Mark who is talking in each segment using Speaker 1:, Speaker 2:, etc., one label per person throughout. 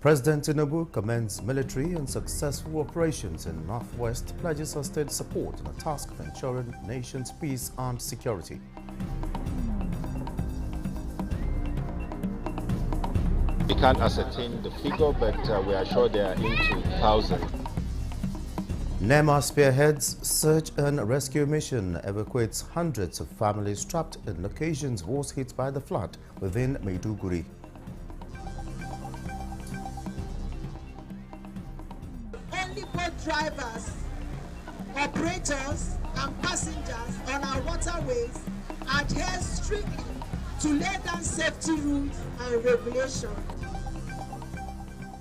Speaker 1: President Tinubu commends military and successful operations in Northwest, pledges sustained support in a task of ensuring nation's peace and security.
Speaker 2: We can't ascertain the figure, but we are sure they are into thousands.
Speaker 1: NEMA spearheads search and rescue mission, evacuates hundreds of families trapped in locations worst hit by the flood within Maiduguri.
Speaker 3: Only boat drivers, operators, and passengers on our waterways adhere strictly to lay down safety rules and regulations.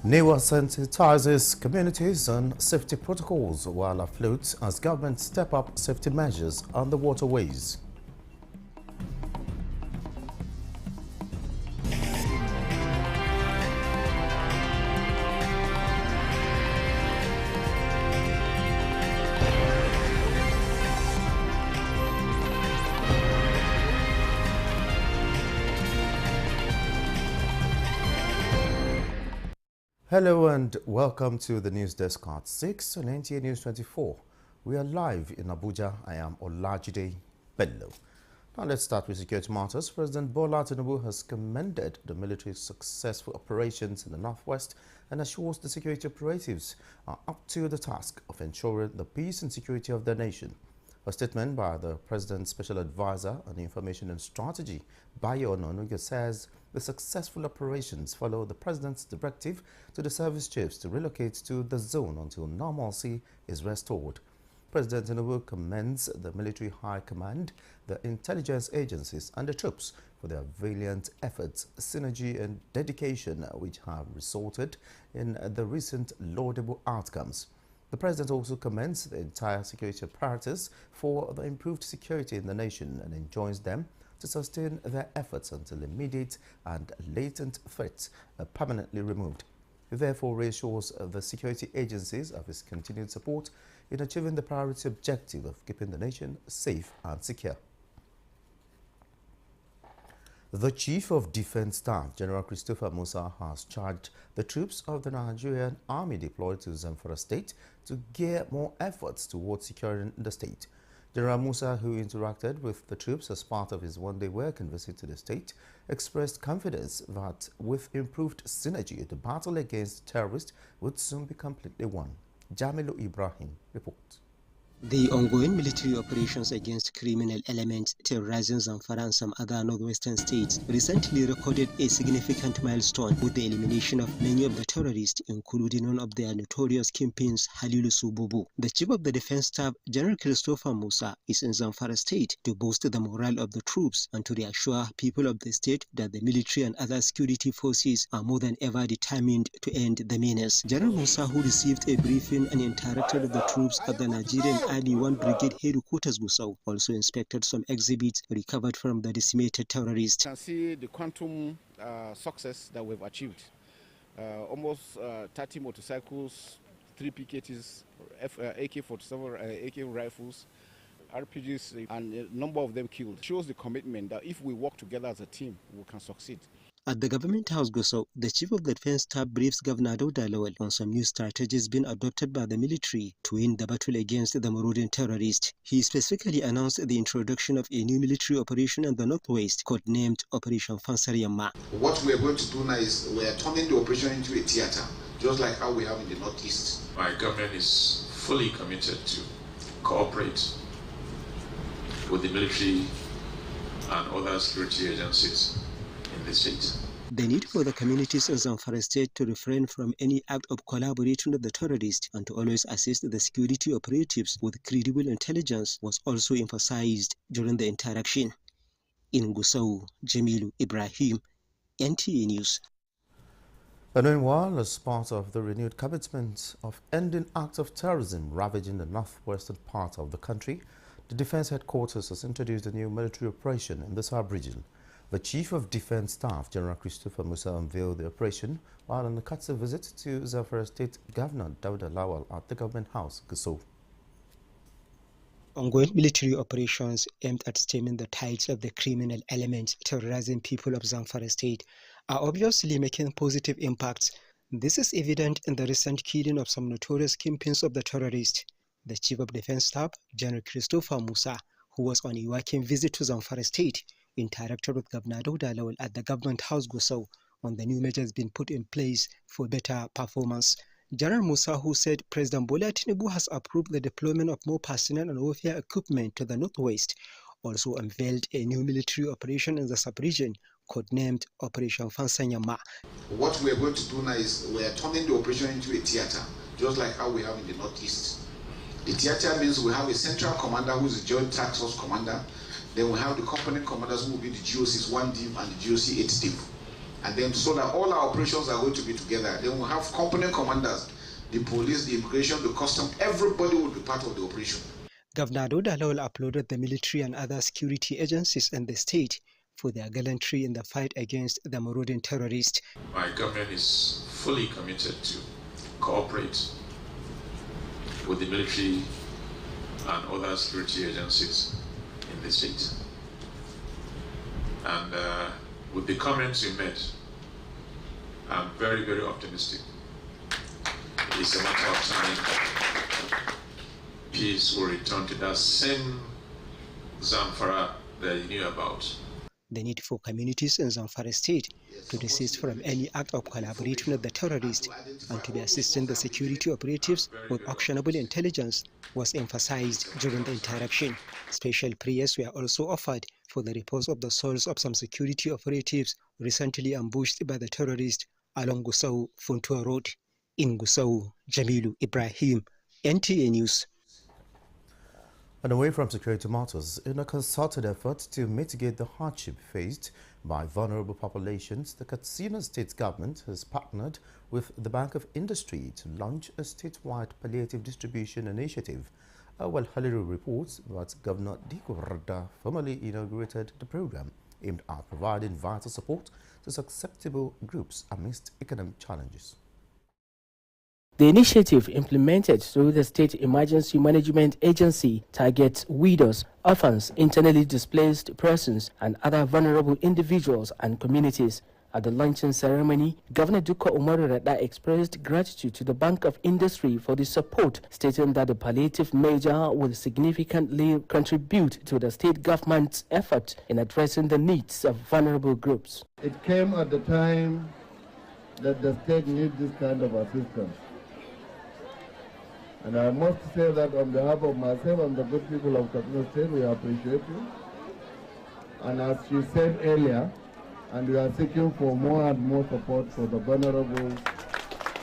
Speaker 1: NEWA sensitizes communities on safety protocols while afloat as government step up safety measures on the waterways. Hello and welcome to the News Desk at 6 on Nta News24. We are live in Abuja. I am Olajide Bello. Now let's start with security matters. President Bola Tinubu has commended the military's successful operations in the Northwest and assures the security operatives are up to the task of ensuring the peace and security of the nation. A statement by the President's Special Advisor on Information and Strategy, Bayo Ononuga, says the successful operations follow the President's directive to the service chiefs to relocate to the zone until normalcy is restored. President Tinubu commends the military high command, the intelligence agencies and the troops for their valiant efforts, synergy and dedication which have resulted in the recent laudable outcomes. The President also commends the entire security apparatus for the improved security in the nation and enjoins them to sustain their efforts until immediate and latent threats are permanently removed. He therefore reassures the security agencies of his continued support in achieving the priority objective of keeping the nation safe and secure. The Chief of Defense Staff, General Christopher Musa, has charged the troops of the Nigerian Army deployed to Zamfara State to gear more efforts towards securing the state. General Musa, who interacted with the troops as part of his one-day working visit to the state, expressed confidence that with improved synergy, the battle against terrorists would soon be completely won. Jamilu Ibrahim reports.
Speaker 4: The ongoing military operations against criminal elements terrorizing Zamfara and some other northwestern states recently recorded a significant milestone with the elimination of many of the terrorists, including one of their notorious kingpins, Halilu Sububu. The Chief of the Defense Staff, General Christopher Musa, is in Zamfara State to boost the morale of the troops and to reassure people of the state that the military and other security forces are more than ever determined to end the menace. General Musa, who received a briefing and interacted with the troops at the Nigerian Army 1 Brigade headquarters Gusau, also inspected some exhibits recovered from the decimated terrorists.
Speaker 5: You can see the quantum success that we've achieved. Almost 30 motorcycles, 3 PKTs, AK-47, AK rifles, RPGs, and a number of them killed. It shows the commitment that if we work together as a team, we can succeed.
Speaker 4: At the Government House Gusau, the Chief of the Defense Staff briefs Governor Dauda Lawal on some new strategies being adopted by the military to win the battle against the marauding terrorists. He specifically announced the introduction of a new military operation in the Northwest codenamed Operation Fansariyama.
Speaker 6: What we are going to do now is we are turning the operation into a theater, just like how we have in the Northeast.
Speaker 7: My government is fully committed to cooperate with the military and other security agencies in the state.
Speaker 4: The need for the communities in Zamfara State to refrain from any act of collaborating with the terrorists and to always assist the security operatives with credible intelligence was also emphasized during the interaction. In Gusau, Jamilu Ibrahim, NTA News.
Speaker 1: And meanwhile, as part of the renewed commitment of ending acts of terrorism ravaging the northwestern part of the country, the Defense Headquarters has introduced a new military operation in the sub-region. The Chief of Defense Staff, General Christopher Musa, unveiled the operation while on a courtesy visit to Zamfara State Governor Dauda Lawal at the Government House, Gusau.
Speaker 4: Ongoing military operations aimed at stemming the tides of the criminal elements terrorizing people of Zamfara State are obviously making positive impacts This is evident in the recent killing of some notorious kingpins of the terrorists. The Chief of Defense Staff, General Christopher Musa, who was on a working visit to Zamfara State, interacted with Governor Dauda Lawal at the Government House Gusau on the new measures being put in place for better performance. General Musa, who said President Bola Tinubu has approved the deployment of more personnel and warfare equipment to the northwest, also unveiled a new military operation in the sub-region codenamed Operation Fansanyama.
Speaker 6: What we are going to do now is we are turning the operation into a theater, just like how we have in the northeast. The theater means we have a central commander who is the Joint Task Force commander. Then we have the component commanders who will be the GOC's 1 team and the GOC 8 team. And then so that all our operations are going to be together. Then we have component commanders, the police, the immigration, the custom, everybody will be part of the operation.
Speaker 4: Governor Dauda Lawal applauded the military and other security agencies in the state for their gallantry in the fight against the marauding terrorists.
Speaker 7: My government is fully committed to cooperate with the military and other security agencies in the state. And with the comments you made, I'm very, very optimistic. It's a matter of time. Peace will return to that same Zamfara that you knew about.
Speaker 4: The need for communities in Zamfara State to desist from any act of collaboration with the terrorists and to be assisting the security operatives with actionable intelligence was emphasized during the interaction. Special prayers were also offered for the repose of the souls of some security operatives recently ambushed by the terrorists along Gusau-Funtua Road. In Gusau, Jamilu Ibrahim, NTA News.
Speaker 1: And away from security matters, in a concerted effort to mitigate the hardship faced by vulnerable populations, the Katsina State government has partnered with the Bank of Industry to launch a statewide palliative distribution initiative. Well, Haliru reports that Governor Diko Rada formally inaugurated the program aimed at providing vital support to susceptible groups amidst economic challenges.
Speaker 8: The initiative, implemented through the State Emergency Management Agency, targets widows, orphans, internally displaced persons, and other vulnerable individuals and communities. At the launching ceremony, Governor Duka Umaru Rada expressed gratitude to the Bank of Industry for the support, stating that the palliative measure will significantly contribute to the state government's effort in addressing the needs of vulnerable groups.
Speaker 9: It came at the time that the state needs this kind of assistance. And I must say that on behalf of myself and the good people of Katsina State, we appreciate you. And as you said earlier, and we are seeking for more and more support for the vulnerable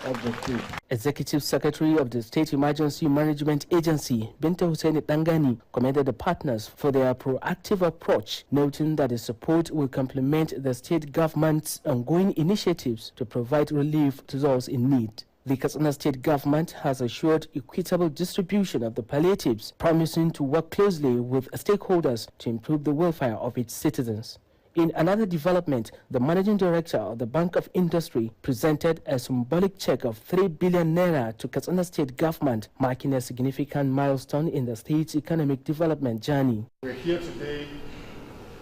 Speaker 9: of the state.
Speaker 8: Executive Secretary of the State Emergency Management Agency, Binta Hussein Dangani, commended the partners for their proactive approach, noting that the support will complement the state government's ongoing initiatives to provide relief to those in need. The Katsina State government has assured equitable distribution of the palliatives, promising to work closely with stakeholders to improve the welfare of its citizens. In another development, the managing director of the Bank of Industry presented a symbolic check of 3 billion naira to Katsina State government, marking a significant milestone in the state's economic development journey.
Speaker 10: We're here today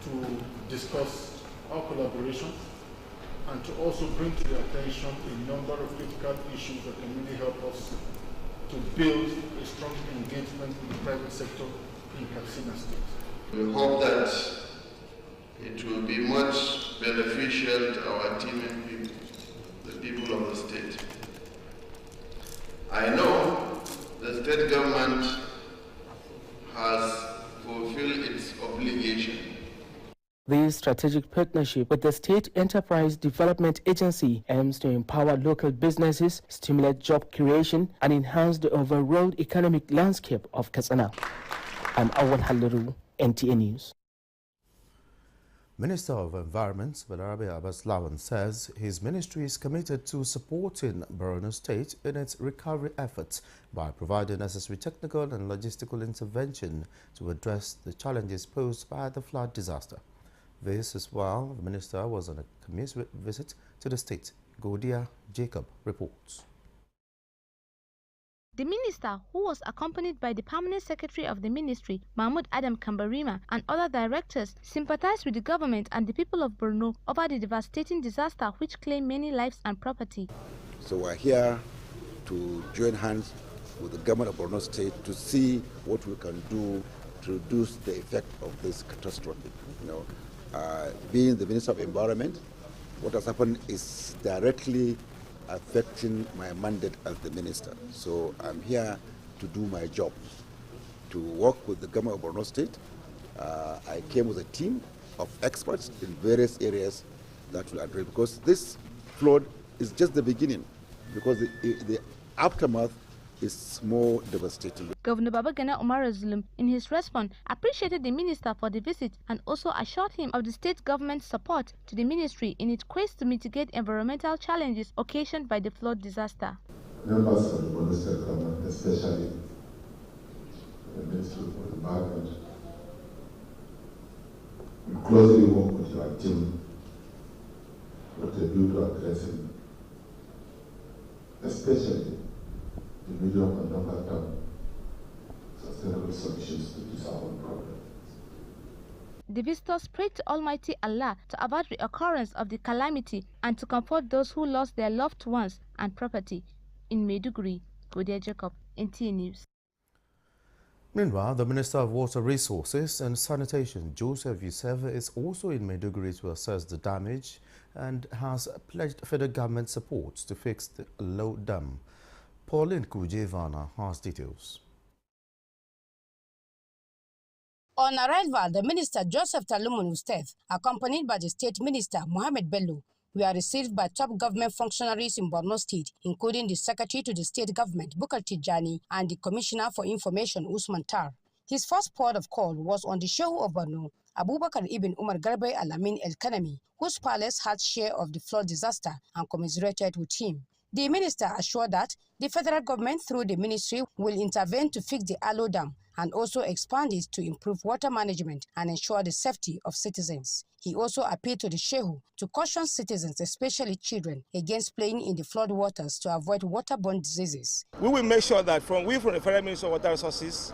Speaker 10: to discuss our collaboration and to also bring to the attention a number of critical issues that can really help us to build a strong engagement in the private sector in Katsina State.
Speaker 9: We hope that it will be much beneficial to our teeming people, the people of the state. I know the state government has fulfilled its obligation.
Speaker 8: This strategic partnership with the State Enterprise Development Agency aims to empower local businesses, stimulate job creation, and enhance the overall economic landscape of Katsina. I'm Awal Haliru, NTA News.
Speaker 1: Minister of Environment, Balarabe Abbas Lawan, says his ministry is committed to supporting Borno State in its recovery efforts by providing necessary technical and logistical intervention to address the challenges posed by the flood disaster. This is while the minister was on a commensurate visit to the state. Godia Jacob reports.
Speaker 11: The minister, who was accompanied by the permanent secretary of the ministry, Mahmoud Adam Kambarima, and other directors, sympathized with the government and the people of Borno over the devastating disaster which claimed many lives and property.
Speaker 12: So we're here to join hands with the government of Borno State to see what we can do to reduce the effect of this catastrophe. Being the Minister of Environment, what has happened is directly affecting my mandate as the minister. So I'm here to do my job, to work with the government of Borno State. I came with a team of experts in various areas that will address, because this flood is just the beginning, because the aftermath is more devastating.
Speaker 11: Governor Babagana Umar Zulum, in his response, appreciated the minister for the visit and also assured him of the state government's support to the ministry in its quest to mitigate environmental challenges occasioned by the flood disaster.
Speaker 9: Members of the Borno State government, especially the Ministry of Environment, we closely work with your team with a view to addressing, especially the medium and longer term sustainable solutions to this our problem.
Speaker 11: The visitors prayed to Almighty Allah to avert the occurrence of the calamity and to comfort those who lost their loved ones and property. In Maiduguri, Godia Jacob, Nta News.
Speaker 1: Meanwhile, the Minister of Water Resources and Sanitation, Joseph Yusef, is also in Maiduguri to assess the damage and has pledged federal government support to fix the low dam. Pauline Kujevana has details.
Speaker 13: On arrival, the Minister Joseph Talumun Ustef, accompanied by the State Minister Mohammed Bello, were received by top government functionaries in Borno State, including the Secretary to the State Government, Bukar Tijani, and the Commissioner for Information, Usman Tar. His first port of call was on the Shehu of Borno, Abubakar Ibn Umar Garbe Alamin El Kanami, whose palace had share of the flood disaster and commiserated with him. The minister assured that the federal government, through the ministry, will intervene to fix the Alo Dam and also expand it to improve water management and ensure the safety of citizens. He also appealed to the Shehu to caution citizens, especially children, against playing in the flood waters to avoid waterborne diseases.
Speaker 14: We will make sure that from the Federal Ministry of Water Resources,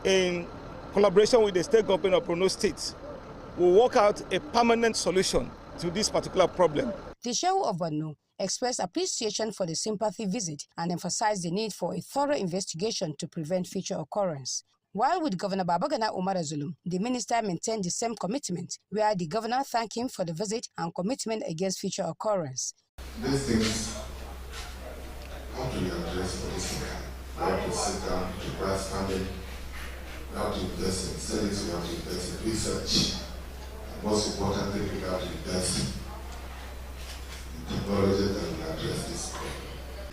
Speaker 14: in collaboration with the state government of Borno State, will work out a permanent solution to this particular problem.
Speaker 13: The Shehu of Borno expressed appreciation for the sympathy visit and emphasized the need for a thorough investigation to prevent future occurrence. While with Governor Babagana Umar Zulum, the minister maintained the same commitment, where the governor thanked him for the visit and commitment against future occurrence.
Speaker 9: These things have to be addressed politically. We have to sit down to brass funding. We have to invest in studies, we have to invest in research. And most importantly, we have to invest in technology that will address this problem.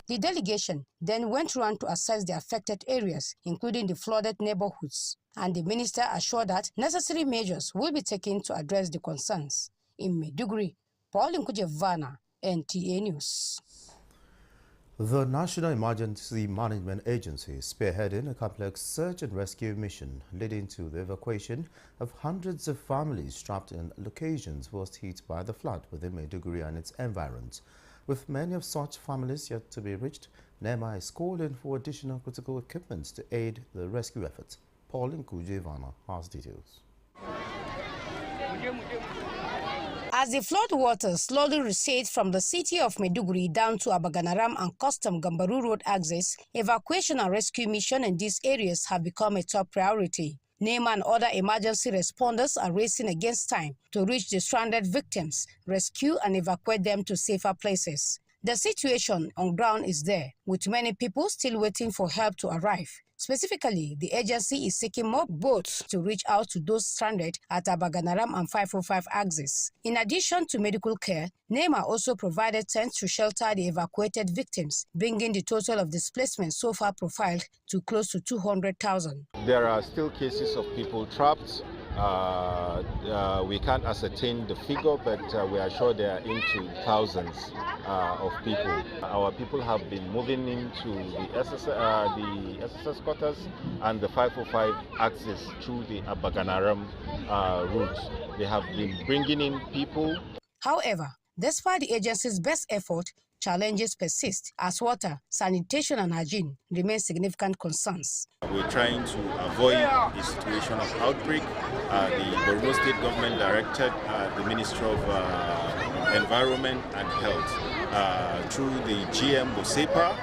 Speaker 13: The delegation then went round to assess the affected areas, including the flooded neighborhoods, and the minister assured that necessary measures will be taken to address the concerns. In Maiduguri, Pauline Kujevana, Nta News.
Speaker 1: The National Emergency Management Agency is spearheading a complex search and rescue mission, leading to the evacuation of hundreds of families trapped in locations worst hit by the flood within Maiduguri and its environs. With many of such families yet to be reached, NEMA is calling for additional critical equipment to aid the rescue efforts. Pauline Kujevana has details.
Speaker 13: As the flood waters slowly recede from the city of Maiduguri down to Abaganaram and Custom Gambaru Road access, evacuation and rescue mission in these areas have become a top priority. NEMA and other emergency responders are racing against time to reach the stranded victims, rescue and evacuate them to safer places. The situation on ground is there, with many people still waiting for help to arrive. Specifically, the agency is seeking more boats to reach out to those stranded at Abaganaram and 505 axis. In addition to medical care, NEMA also provided tents to shelter the evacuated victims, bringing the total of displacement so far profiled to close to 200,000.
Speaker 2: There are still cases of people trapped. We can't ascertain the figure, but we are sure there are into thousands of people. Our people have been moving into the SSS quarters and the 505 axis through the Abaganaram route. They have been bringing in people.
Speaker 13: However, despite the agency's best effort, challenges persist as water, sanitation and hygiene remain significant concerns.
Speaker 2: We're trying to avoid a situation of outbreak. The Borno State government directed the Ministry of Environment and Health through the GM Bosepa.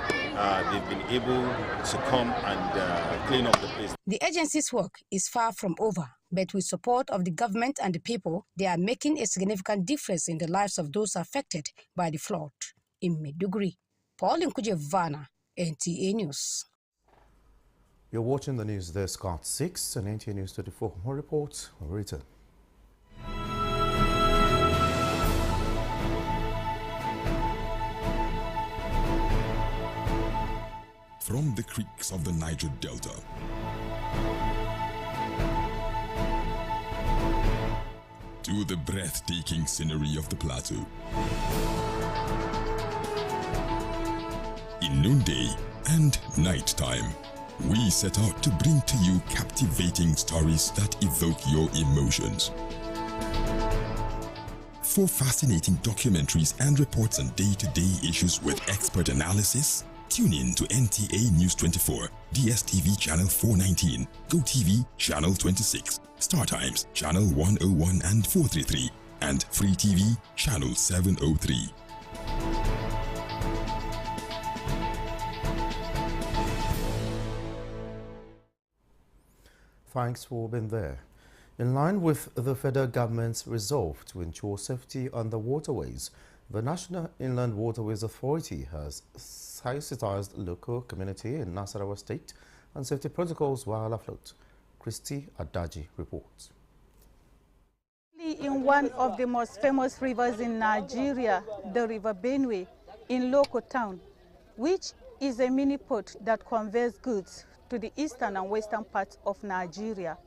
Speaker 2: They've been able to come and clean up the place.
Speaker 13: The agency's work is far from over, but with support of the government and the people, they are making a significant difference in the lives of those affected by the flood. In Maiduguri, Pauline Kujevana, NTA News.
Speaker 1: You're watching the news desk at 6 and NTA News 24. More reports will return.
Speaker 15: From the creeks of the Niger Delta to the breathtaking scenery of the plateau, in noonday and nighttime, we set out to bring to you captivating stories that evoke your emotions. For fascinating documentaries and reports on day-to-day issues with expert analysis, tune in to NTA News24, DSTV Channel 419, GoTV Channel 26, StarTimes Channel 101 and 433, and Free TV Channel 703.
Speaker 1: Thanks for being there. In line with the federal government's resolve to ensure safety on the waterways, the National Inland Waterways Authority has sensitized local community in Nasarawa State on safety protocols while afloat. Christy Adaji reports.
Speaker 16: In one of the most famous rivers in Nigeria, the River Benue, in Loko town, which is a mini port that conveys goods to the eastern and western parts of Nigeria.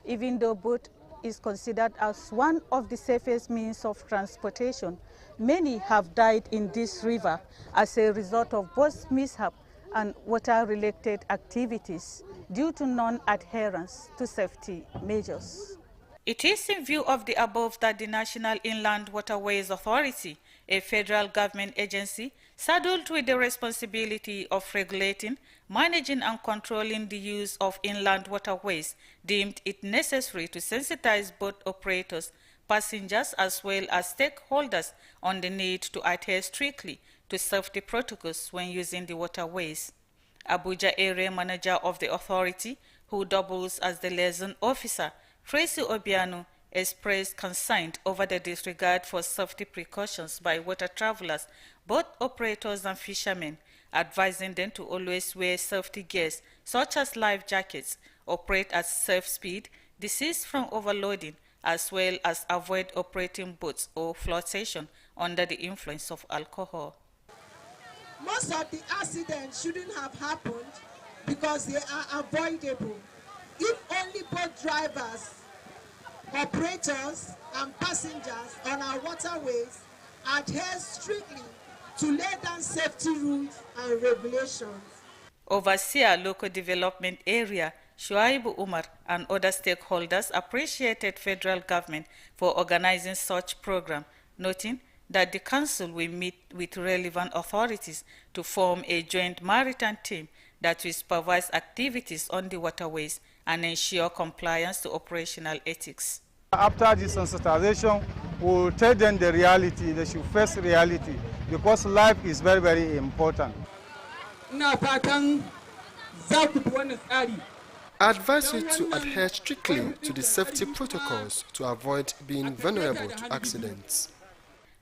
Speaker 16: Even though boat is considered as one of the safest means of transportation, many have died in this river as a result of both mishap and water-related activities due to non-adherence to safety measures.
Speaker 17: It is in view of the above that the National Inland Waterways Authority, a federal government agency saddled with the responsibility of regulating, managing and controlling the use of inland waterways, deemed it necessary to sensitize boat operators, passengers as well as stakeholders on the need to adhere strictly to safety protocols when using the waterways. Abuja Area Manager of the authority, who doubles as the liaison officer, Tracy Obiano, expressed concern over the disregard for safety precautions by water travelers, boat operators and fishermen, advising them to always wear safety gears such as life jackets, operate at safe speed, desist from overloading, as well as avoid operating boats or flotation under the influence of alcohol.
Speaker 3: Most of the accidents shouldn't have happened because they are avoidable. If only boat drivers, operators and passengers on our waterways adhere strictly to lay down safety rules and regulations.
Speaker 17: Overseer Local Development Area Shuaibu Umar and other stakeholders appreciated federal government for organizing such program, noting that the council will meet with relevant authorities to form a joint maritime team that will supervise activities on the waterways and ensure compliance to operational ethics.
Speaker 14: After this sensitization, we'll tell them the reality, they should face reality, because life is very, very important.
Speaker 18: I advise you to adhere strictly to the safety protocols to avoid being vulnerable to accidents.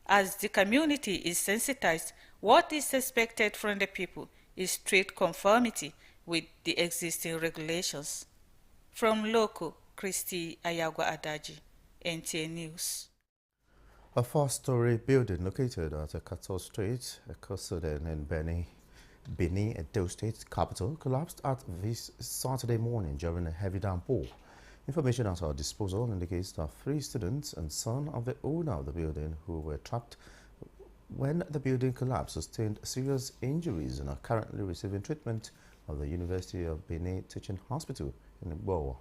Speaker 17: As the community is sensitized, what is expected from the people is strict conformity with the existing regulations. From Loco, Christy Ayagwa Adaji, NTA News.
Speaker 1: A four-story building located at Ekato Street, Ekosuden in Benin, Edo State capital, collapsed at this Saturday morning during a heavy downpour. Information at our disposal indicates that 3 students and son of the owner of the building who were trapped when the building collapsed sustained serious injuries and are currently receiving treatment at the University of Benin Teaching Hospital in Igbowa.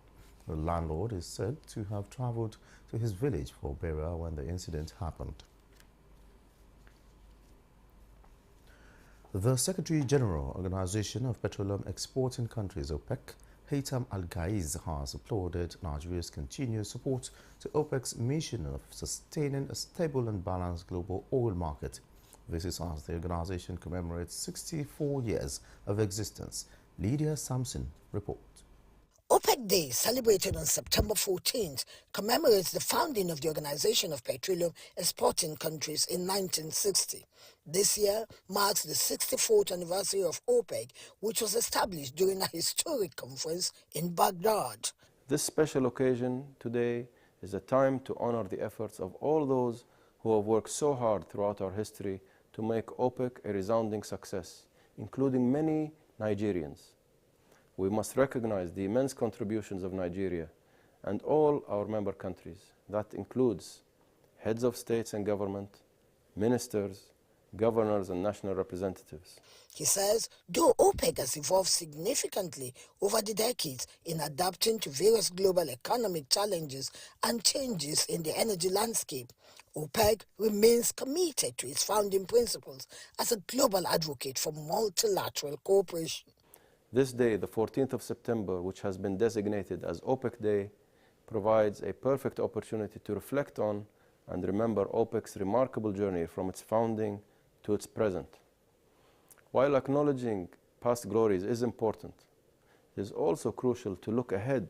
Speaker 1: The landlord is said to have traveled to his village for burial when the incident happened. The Secretary General, Organization of Petroleum Exporting Countries, OPEC, Haytham Al-Ghaiz, has applauded Nigeria's continued support to OPEC's mission of sustaining a stable and balanced global oil market. This is as the organization commemorates 64 years of existence. Lydia Sampson reports.
Speaker 19: OPEC Day, celebrated on September 14th, commemorates the founding of the Organization of Petroleum Exporting Countries in 1960. This year marks the 64th anniversary of OPEC, which was established during a historic conference in Baghdad.
Speaker 20: This special occasion today is a time to honor the efforts of all those who have worked so hard throughout our history to make OPEC a resounding success, including many Nigerians. We must recognize the immense contributions of Nigeria and all our member countries. That includes heads of states and government, ministers, governors and national representatives.
Speaker 19: He says, though OPEC has evolved significantly over the decades in adapting to various global economic challenges and changes in the energy landscape, OPEC remains committed to its founding principles as a global advocate for multilateral cooperation.
Speaker 20: This day, the 14th of September, which has been designated as OPEC Day, provides a perfect opportunity to reflect on and remember OPEC's remarkable journey from its founding to its present. While acknowledging past glories is important, it is also crucial to look ahead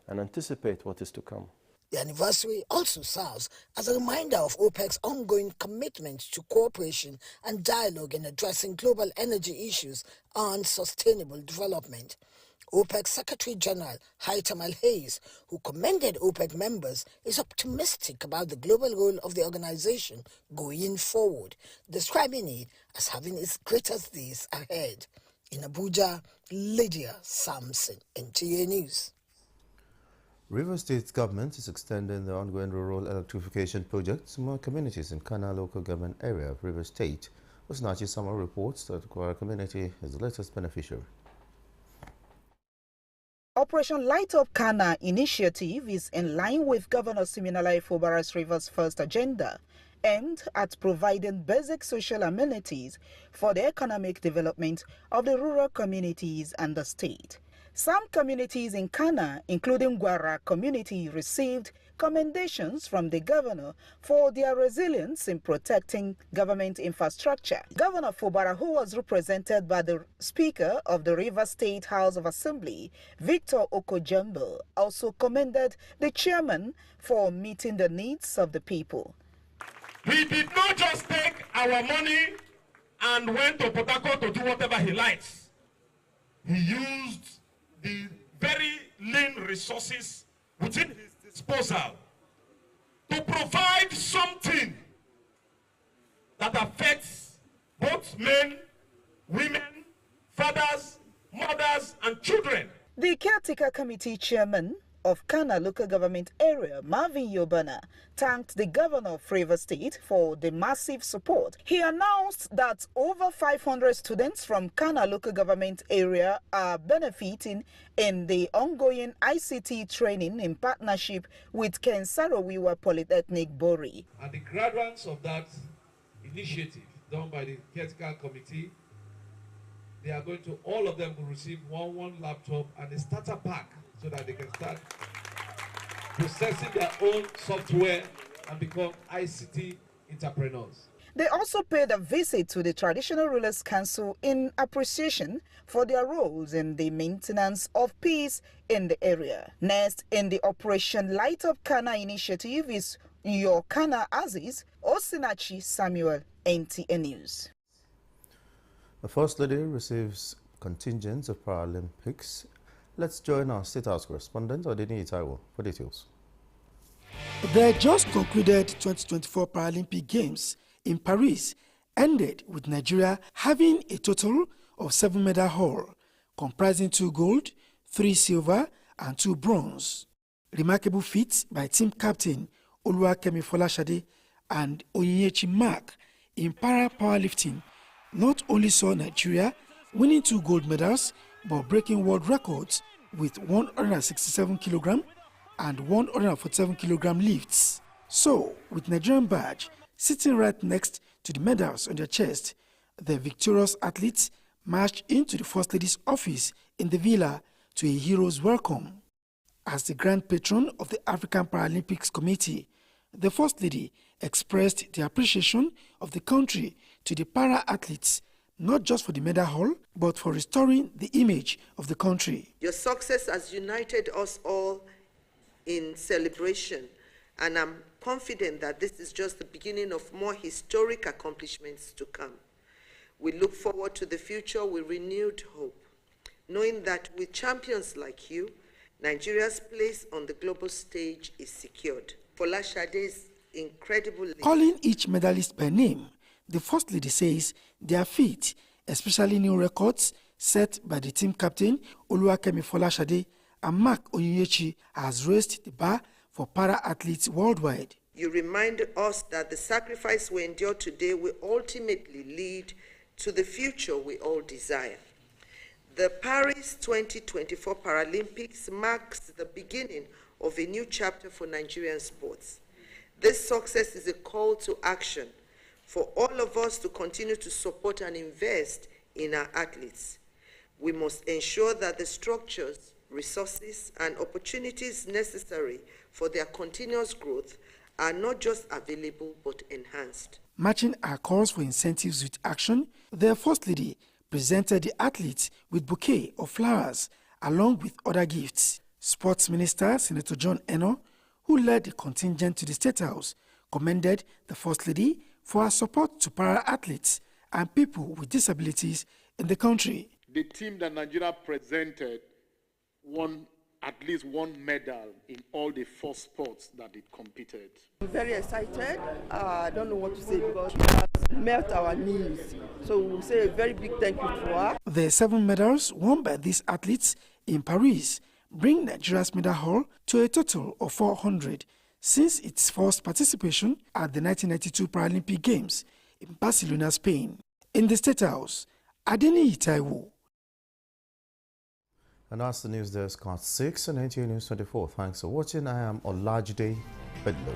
Speaker 20: and anticipate what is to come.
Speaker 19: The anniversary also serves as a reminder of OPEC's ongoing commitment to cooperation and dialogue in addressing global energy issues and sustainable development. OPEC Secretary General Haytham Al-Ghaiz, who commended OPEC members, is optimistic about the global role of the organization going forward, describing it as having its greatest days ahead. In Abuja, Lydia Sampson, Nta News.
Speaker 1: Rivers State government is extending the ongoing rural electrification project to more communities in Kana local government area of Rivers State. Osinachi Sama reports that the Kwara community is the latest beneficiary.
Speaker 21: Operation Light Up Kana initiative is in line with Governor Siminalayi Fubara's Rivers First agenda, aimed at providing basic social amenities for the economic development of the rural communities and the state. Some communities in Kana, including Gwara community, received commendations from the governor for their resilience in protecting government infrastructure. Governor Fubara, who was represented by the Speaker of the Rivers State House of Assembly, Victor Okojembo, also commended the chairman for meeting the needs of the people.
Speaker 22: He did not just take our money and went to Port Harcourt to do whatever he likes. He used the very lean resources within his disposal to provide something that affects both men, women, fathers, mothers, and children.
Speaker 21: The caretaker committee chairman of Kana local government area, Marvin Yobana, thanked the governor of Rivers State for the massive support. He announced that over 500 students from Kana local government area are benefiting in the ongoing ICT training in partnership with Kensarawiwa Polytechnic Bori.
Speaker 22: And the graduates of that initiative done by the caretaker committee, they are going to, all of them will receive one laptop and a starter pack, so that they can start processing their own software and become ICT entrepreneurs.
Speaker 21: They also paid a visit to the Traditional Rulers Council in appreciation for their roles in the maintenance of peace in the area. Next, in the Operation Light Up Kana initiative is your Kana Aziz, Osinachi Samuel, Nta News.
Speaker 1: The First Lady receives contingents of Paralympics. Let's join our State House correspondent, Odini Itaiwo, for details.
Speaker 23: The just concluded 2024 Paralympic Games in Paris ended with Nigeria having a total of 7 medal haul, comprising 2 gold, 3 silver, and 2 bronze. Remarkable feats by team captain Oluwakemi Folashade and Onyinyechi Mark in para-powerlifting not only saw Nigeria winning 2 gold medals, but breaking world records with 167 kg and 147 kg lifts. So, with Nigerian badge sitting right next to the medals on their chest, The victorious athletes marched into the First Lady's office in the villa to a hero's welcome. As the grand patron of the African Paralympics Committee, the First Lady expressed the appreciation of the country to the para-athletes, not just for the medal haul, but for restoring the image of the country.
Speaker 5: Your success has united us all in celebration, and I'm confident that this is just the beginning of more historic accomplishments to come. We look forward to the future with renewed hope, knowing that with champions like you, Nigeria's place on the global stage is secured. Folashade's incredible...
Speaker 23: Calling each medalist by name, the First Lady says their feat, especially new records set by the team captain Oluwakemi Folashade and Mark Oyuyechi, has raised the bar for para-athletes worldwide.
Speaker 5: You remind us that the sacrifice we endure today will ultimately lead to the future we all desire. The Paris 2024 Paralympics marks the beginning of a new chapter for Nigerian sports. This success is a call to action for all of us to continue to support and invest in our athletes. We must ensure that the structures, resources, and opportunities necessary for their continuous growth are not just available but enhanced.
Speaker 23: Matching our calls for incentives with action, the First Lady presented the athletes with bouquet of flowers along with other gifts. Sports Minister Senator John Eno, who led the contingent to the State House, commended the First Lady for her support to para-athletes and people with disabilities in the country.
Speaker 10: The team that Nigeria presented won at least one medal in all the 4 sports that it competed.
Speaker 6: I'm very excited. I don't know what to say because she has met our needs. So we'll say a very big thank you to her.
Speaker 23: The 7 medals won by these athletes in Paris bring Nigeria's medal haul to a total of 400 since its first participation at the 1992 Paralympic Games in Barcelona, Spain. In the State House, Adeni Itaiwo.
Speaker 1: And that's the news desk at 6 on NTA News 24. Thanks for watching. I am Olajide Bedlo.